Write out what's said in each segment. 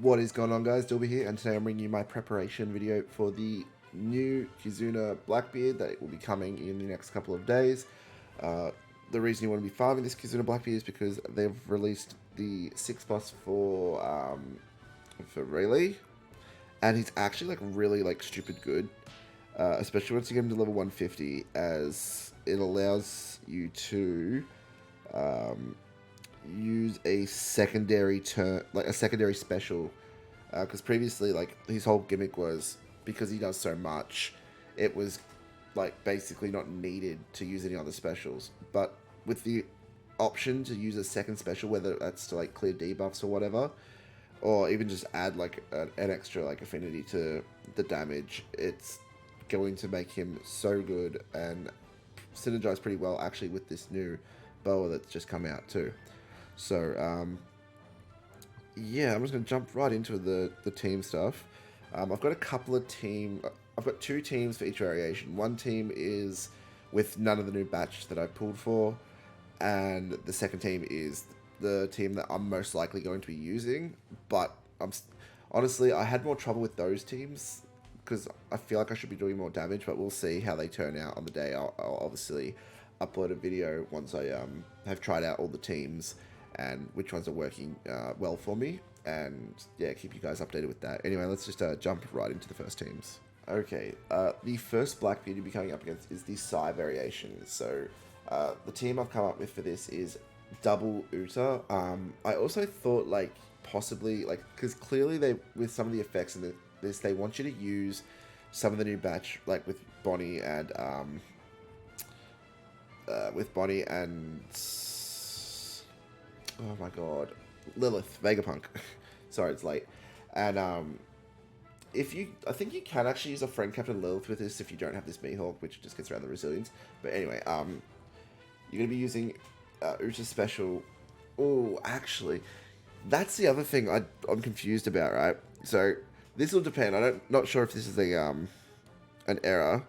What is going on, guys? Dylba here, and today I'm bringing you my preparation video for the new KIZUNA Blackbeard that will be coming in the next couple of days. The reason you want to be farming this KIZUNA Blackbeard is because they've released the 6 boss for Rayleigh, and he's actually like really like stupid good, especially once you get him to level 150, as it allows you to use a secondary turn, like a secondary special, because previously, like, his whole gimmick was, because he does so much, it was like basically not needed to use any other specials. But with the option to use a second special, whether that's to like clear debuffs or whatever, or even just add like an extra like affinity to the damage, it's going to make him so good and synergize pretty well actually with this new boa that's just come out too. So, yeah, I'm just going to jump right into the team stuff. I've got a couple of I've got 2 teams for each variation. One team is with none of the new batch that I pulled for, and the second team is the team that I'm most likely going to be using. But honestly, I had more trouble with those teams because I feel like I should be doing more damage, but we'll see how they turn out on the day. I'll obviously upload a video once I have tried out all the teams and which ones are working well for me, and yeah, keep you guys updated with that. Anyway, let's just jump right into the first teams. Okay, the first Blackbeard you'll be coming up against is the Psy variation. So the team I've come up with for this is double Uta. I also thought like possibly like, because clearly they, with some of the effects in this, they want you to use some of the new batch, like with Bonnie and oh my god, Lilith, Vegapunk. Sorry, it's late. And I think you can actually use a friend Captain Lilith with this if you don't have this Mihawk, which just gets around the resilience. But anyway, you're gonna be using Uta special. Oh, actually, that's the other thing I'm confused about, right? So this will depend. Not sure if this is an error,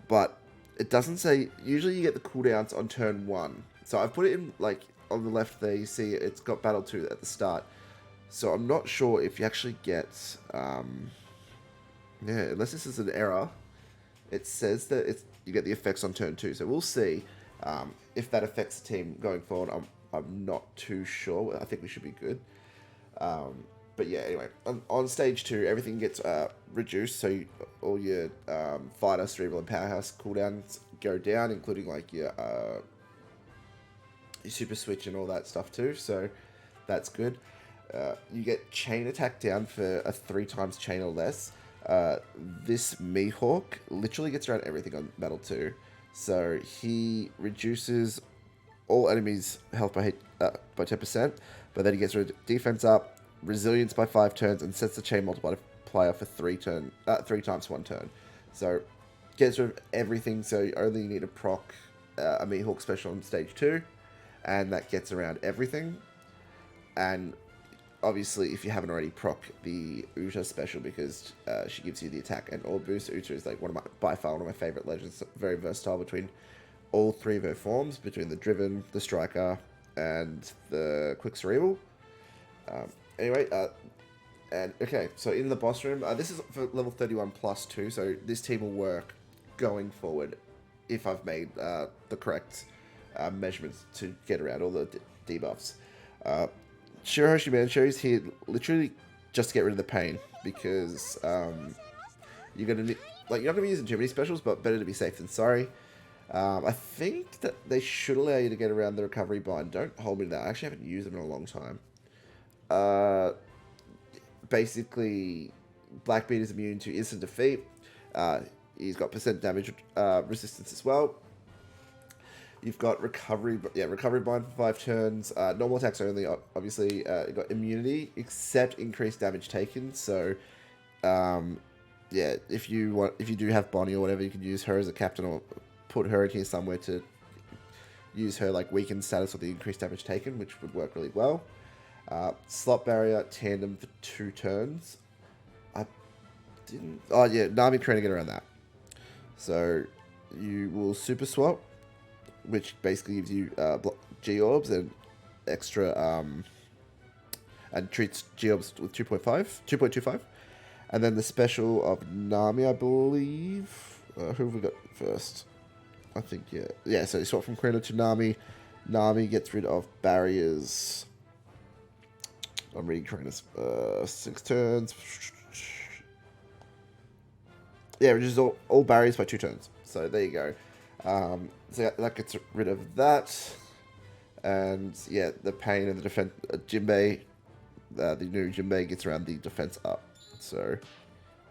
but it doesn't say. Usually you get the cooldowns on turn 1. So I've put it in like on the left there. You see it's got battle 2 at the start. So I'm not sure if you actually get yeah, unless this is an error. It says that you get the effects on turn 2. So we'll see if that affects the team going forward. I'm not too sure. I think we should be good. But yeah, anyway, on stage 2, everything gets reduced, so all your fighter, cerebral, and powerhouse cooldowns go down, including like your super switch and all that stuff too. So that's good. You get chain attack down for a 3 times chain or less. This Mihawk literally gets around everything on battle 2. So he reduces all enemies' health by 10%, but then he gets rid of defense up, resilience by 5 turns, and sets the chain multiplier for 3 times 1 turn. So gets rid of everything, so you only need to proc a Mihawk special on stage 2, and that gets around everything. And obviously, if you haven't already, proc the Uta special, because she gives you the attack and orb boost. Uta is like by far one of my favorite legends. Very versatile between all 3 of her forms, between the Driven, the Striker, and the Quick Cerebral. Anyway, and okay, so in the boss room, this is for level 31 plus 2, so this team will work going forward if I've made the correct measurements to get around all the debuffs. Shirohoshi Manshou's here literally just to get rid of the pain, because you're not gonna be using too many specials, but better to be safe than sorry. I think that they should allow you to get around the recovery bind. Don't hold me to that. I actually haven't used them in a long time. Basically, Blackbeard is immune to instant defeat. He's got % damage resistance as well. You've got recovery bind for 5 turns. Normal attacks only. Obviously, you've got immunity except increased damage taken. So, yeah, if you do have Bonnie or whatever, you can use her as a captain or put her in here somewhere to use her like weakened status with the increased damage taken, which would work really well. Slot barrier tandem for 2 turns. I didn't. Oh yeah, Nami trying to get around that. So you will super swap, which basically gives you G orbs and extra and treats Geobs with 2.25. And then the special of Nami, I believe. Who have we got first? I think, yeah. Yeah, so you swap from Krina to Nami. Nami gets rid of barriers. I'm reading trainers. 6 turns. Yeah, reduces all barriers by 2 turns. So there you go. So that gets rid of that. And yeah, the pain and the defense. Jinbei, the new Jinbei gets around the defense up. So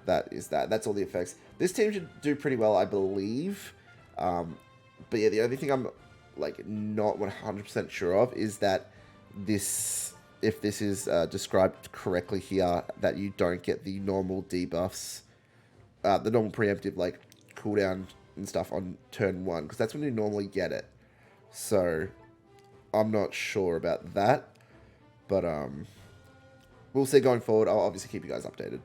that is that. That's all the effects. This team should do pretty well, I believe. But yeah, the only thing I'm like not 100% sure of is that this, if this is described correctly here, that you don't get the normal debuffs, the normal preemptive like cooldown and stuff on turn 1, because that's when you normally get it. So I'm not sure about that, but we'll see going forward. I'll obviously keep you guys updated.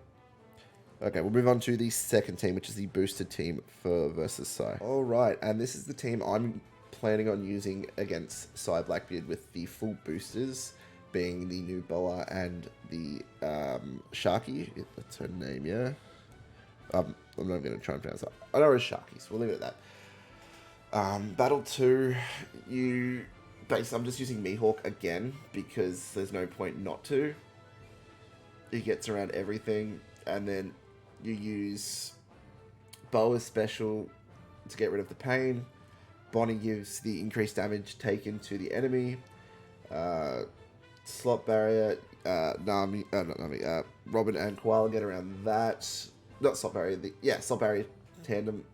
Okay, we'll move on to the second team, which is the boosted team for versus Psy. All right, and this is the team I'm planning on using against Psy Blackbeard with the full boosters, being the new Boa and the Sharky. That's her name, yeah? I'm not going to try and pronounce that. I know it's Sharky, so we'll leave it at that. Battle 2, I'm just using Mihawk again, because there's no point not to. He gets around everything, and then you use Boa's special to get rid of the pain. Bonnie gives the increased damage taken to the enemy. Slot barrier, Robin and Koala get around that. Not slot barrier, slot barrier tandem.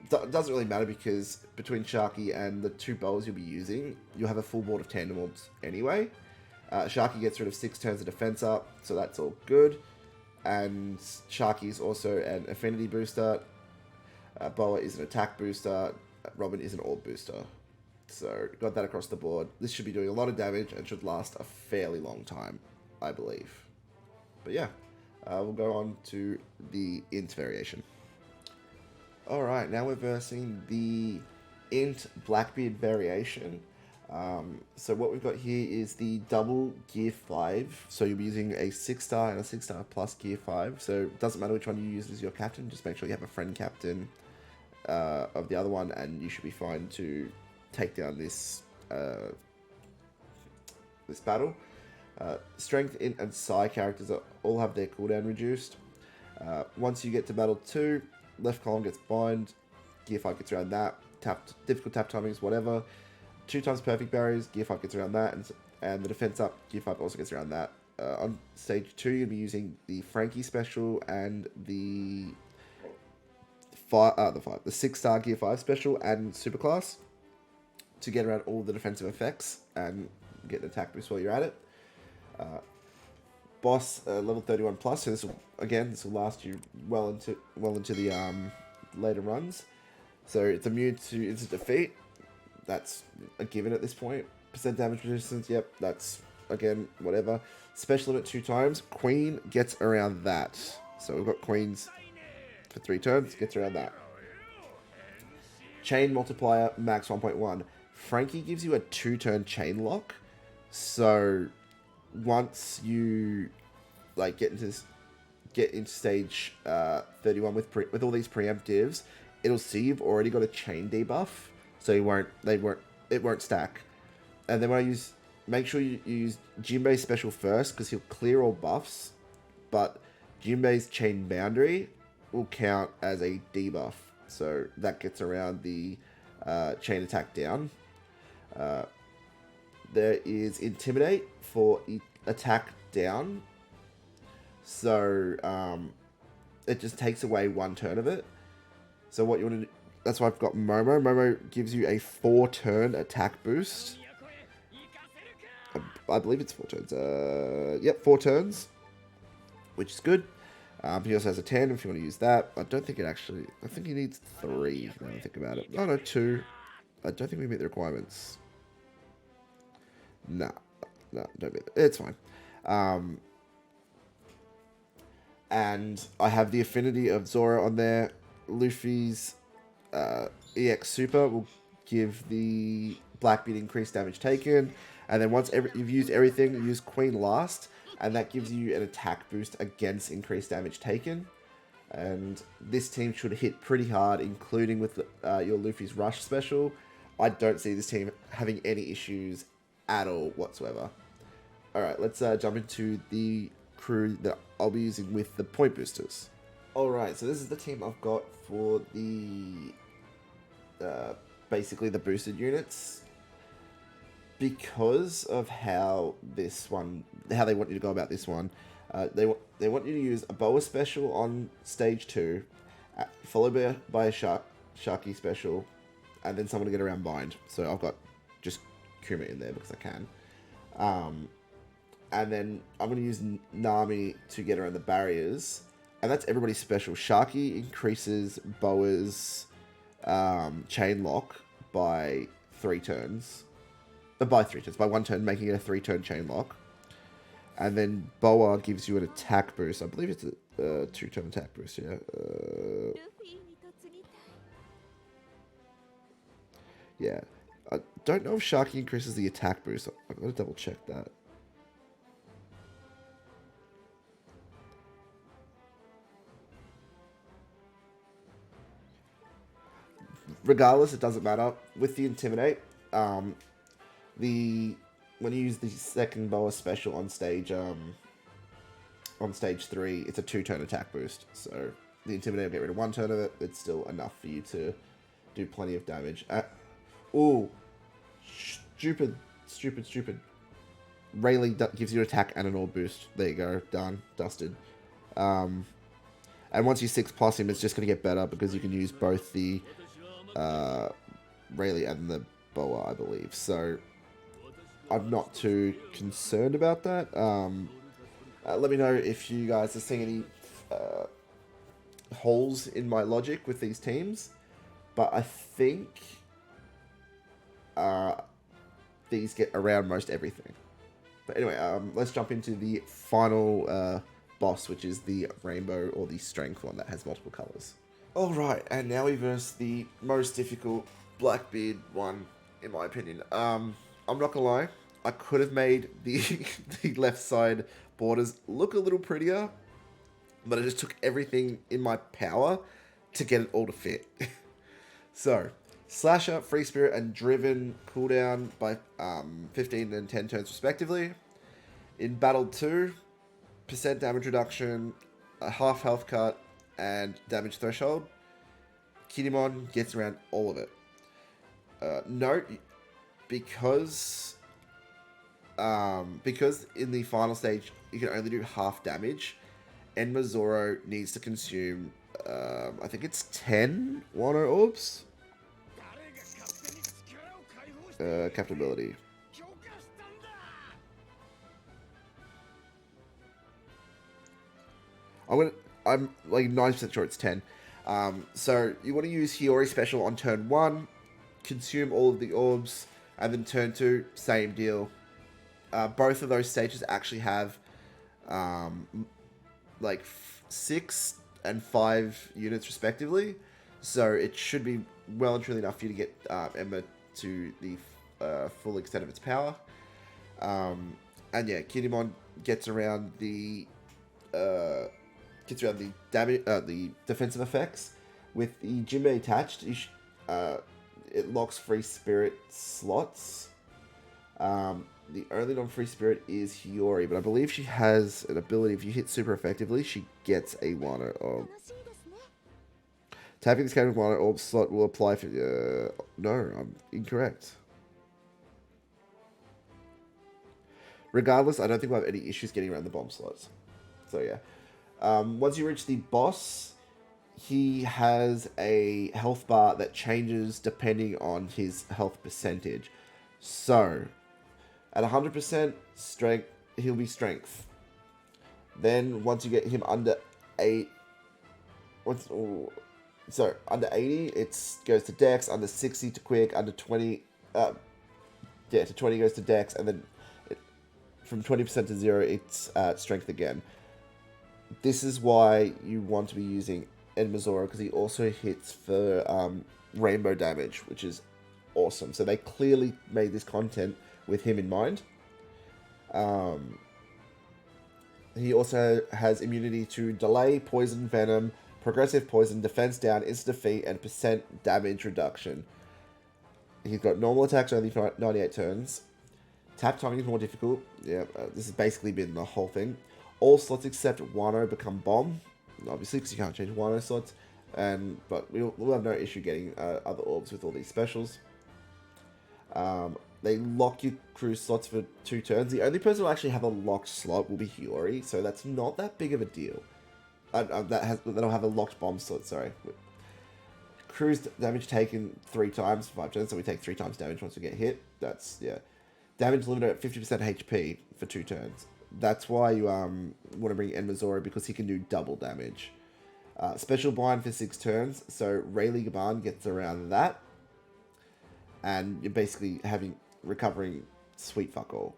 Doesn't really matter because between Sharky and the 2 Boas you'll be using, you'll have a full board of tandem orbs anyway. Sharky gets rid of 6 turns of defense up, so that's all good. And Sharky is also an affinity booster. Boa is an attack booster. Robin is an orb booster. So got that across the board. This should be doing a lot of damage and should last a fairly long time, I believe. But yeah, we'll go on to the INT variation. Alright, now we're versing the INT Blackbeard variation. So what we've got here is the double Gear 5. So you'll be using a 6-star and a 6-star plus Gear 5. So it doesn't matter which one you use as your captain. Just make sure you have a friend captain of the other one, and you should be fine to take down this this battle. Strength, Int, and Psy characters all have their cooldown reduced. Once you get to battle 2, left column gets bind, Gear 5 gets around that, difficult tap timings, whatever. 2 times perfect barriers, Gear 5 gets around that, and the defense up, Gear 5 also gets around that. On stage 2, you'll be using the Frankie special and the 6-star Gear 5 special and Superclass to get around all the defensive effects and get an attack boost while you're at it. Boss level 31 plus, so this will last you well into the later runs. So it's immune to instant defeat. That's a given at this point. Percent damage resistance, yep, that's again whatever. Special limit 2 times. Queen gets around that. So we've got queens for 3 turns, gets around that. Chain multiplier max 1.1. Frankie gives you a 2-turn chain lock. So once you like get into stage 31 with all these preemptives, it'll see you've already got a chain debuff, so it won't stack. And then when I make sure you use Jinbei's special first, because he'll clear all buffs, but Jinbei's chain boundary will count as a debuff, so that gets around the chain attack down. There is Intimidate for attack down. So it just takes away 1 turn of it. So what you want to do, that's why I've got Momo. Momo gives you a 4-turn attack boost. I believe it's 4 turns. Yep, 4 turns, which is good. He also has a 10 if you want to use that. I think he needs 3 when I think about it. Oh no, 2. I don't think we meet the requirements. No, don't meet it. It's fine. And I have the affinity of Zoro on there. Luffy's EX Super will give the Blackbeard increased damage taken, And then once you've used everything, use Queen last, and that gives you an attack boost against increased damage taken. And this team should hit pretty hard, including with your Luffy's Rush special. I don't see this team having any issues at all whatsoever. Alright, let's jump into the crew that I'll be using with the point boosters. Alright, so this is the team I've got for the basically the boosted units. Because of how they want you to go about this one, they want you to use a Boa special on stage 2, followed by a Sharky special, and then someone to get around bind. So I've got just Kuma in there because I can. And then I'm going to use Nami to get around the barriers, and that's everybody's special. Sharky increases Boa's chain lock by 3 turns. By 3 turns, by 1 turn, making it a 3-turn chain lock. And then Boa gives you an attack boost. I believe it's a 2-turn attack boost, yeah. Yeah. I don't know if Sharky increases the attack boost. I've got to double check that. Regardless, it doesn't matter. With the Intimidate, when you use the second Boa special on stage 3, it's a 2-turn attack boost. So the Intimidate will get rid of 1 turn of it. It's still enough for you to do plenty of damage. Stupid. Rayleigh gives you an attack and an orb boost. There you go. Done. Dusted. And once you 6+ him, it's just going to get better because you can use both the Rayleigh and the Boa, I believe. So I'm not too concerned about that. Let me know if you guys are seeing any holes in my logic with these teams. But I think these get around most everything. But anyway, let's jump into the final boss, which is the rainbow or the strength one that has multiple colors. Alright, and now we verse the most difficult Blackbeard one, in my opinion. I'm not gonna lie, I could have made the left side borders look a little prettier, but I just took everything in my power to get it all to fit. So, Slasher, Free Spirit, and Driven cooldown by 15 and 10 turns respectively. In Battle 2, % damage reduction, a half health cut, and damage threshold. Kinemon gets around all of it. Note, because in the final stage you can only do half damage, Enma Zoro needs to consume, I think it's 10 Wano Orbs. Capability. I'm like 90% sure it's 10. So you want to use Hiyori special on turn 1, consume all of the orbs, and then turn 2, same deal. Both of those stages actually have like 6 and 5 units respectively. So it should be well and truly enough for you to get Emma to the full extent of its power. And yeah, Kinemon gets around the damage, the defensive effects with the Jinbei attached. It locks free spirit slots. The only non-free spirit is Hiyori, but I believe she has an ability. If you hit super effectively, she gets a Wano Orb. Tapping this kind of Wano Orb slot will apply for. No, I'm incorrect. Regardless, I don't think we'll have any issues getting around the bomb slots. So yeah. Once you reach the boss, he has a health bar that changes depending on his health percentage. So, at 100% strength, he'll be strength. Then, once you get him under 8... under 80, it goes to Dex, under 60 to Quick, under 20... to 20 goes to Dex, and then from 20% to 0, it's strength again. This is why you want to be using Enma Zoro, because he also hits for rainbow damage, which is awesome. So they clearly made this content with him in mind. He also has immunity to delay, poison, venom, progressive poison, defense down, instant defeat, and percent damage reduction. He's got normal attacks only for 98 turns. Tap timing is more difficult. Yeah, this has basically been the whole thing. All slots except Wano become bomb. Obviously, because you can't change Wano slots. But we'll have no issue getting other orbs with all these specials. They lock your crew slots for 2 turns. The only person who will actually have a locked slot will be Hiyori, so that's not that big of a deal. That'll have a locked bomb slot, sorry. Crew's damage taken 3 times for 5 turns, so we take 3 times damage once we get hit. That's, yeah. Damage limited at 50% HP for 2 turns. That's why you want to bring Enmazoro, because he can do double damage. Special bind for 6 turns, so Rayleigh Gaban gets around that. And you're basically recovering sweet fuck all.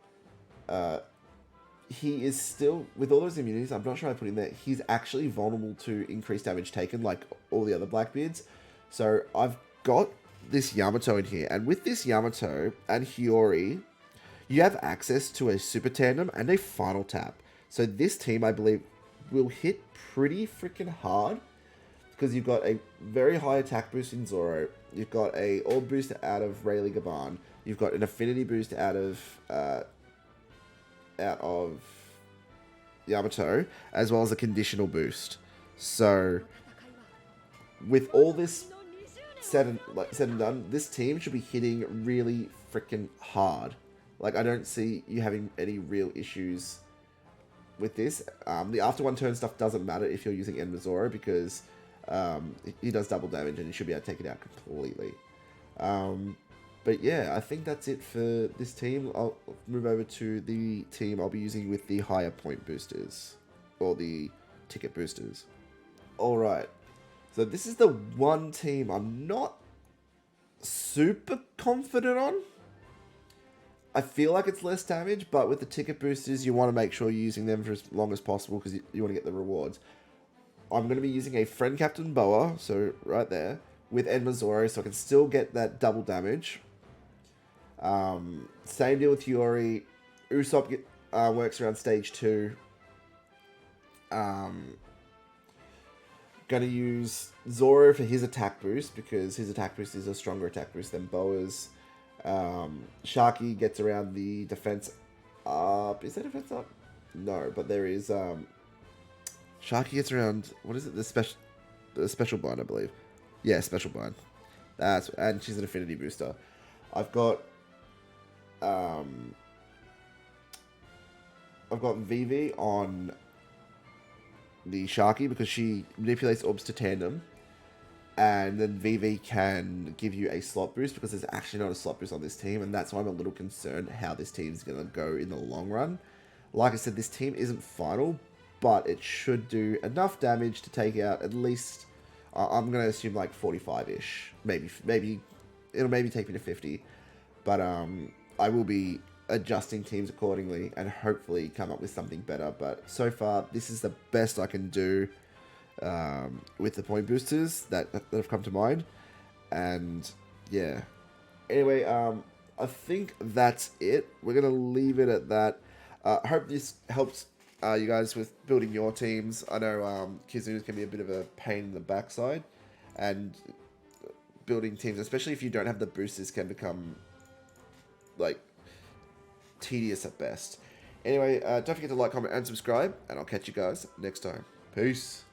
He is still, with all those immunities, I'm not sure I put in there, he's actually vulnerable to increased damage taken like all the other Blackbeards. So I've got this Yamato in here, and with this Yamato and Hiyori, you have access to a super tandem and a final tap. So this team, I believe, will hit pretty freaking hard, because you've got a very high attack boost in Zoro, you've got a orb boost out of Rayleigh Gaban, you've got an affinity boost out of Yamato, as well as a conditional boost. So with all this said and done, this team should be hitting really freaking hard. Like, I don't see you having any real issues with this. The after 1 turn stuff doesn't matter if you're using Enmazoro, because he does double damage and you should be able to take it out completely. But yeah, I think that's it for this team. I'll move over to the team I'll be using with the higher point boosters, or the ticket boosters. Alright, so this is the one team I'm not super confident on. I feel like it's less damage, but with the ticket boosters, you want to make sure you're using them for as long as possible, because you want to get the rewards. I'm going to be using a Friend Captain Boa, so right there, with Enmazoro, so I can still get that double damage. Same deal with Hiyori. Usopp works around stage 2. Gonna use Zoro for his attack boost, because his attack boost is a stronger attack boost than Boa's. Sharky gets around the defense up. Is there defense up? No, but there is. Sharky gets around. What is it? The special bind, I believe. Yeah, special bind. And she's an affinity booster. I've got Vivi on the Sharky, because she manipulates orbs to tandem. And then Vivi can give you a slot boost, because there's actually not a slot boost on this team, and that's why I'm a little concerned how this team's going to go in the long run. Like I said, this team isn't final, but it should do enough damage to take out at least, I'm going to assume like 45-ish. Maybe it'll maybe take me to 50. But I will be adjusting teams accordingly and hopefully come up with something better. But so far, this is the best I can do with the point boosters that have come to mind. And yeah, anyway, I think that's it. We're gonna leave it at that. Hope this helps you guys with building your teams. I know KIZUNA can be a bit of a pain in the backside, and building teams, especially if you don't have the boosters, can become like tedious at best. Anyway, don't forget to like, comment, and subscribe, and I'll catch you guys next time. Peace.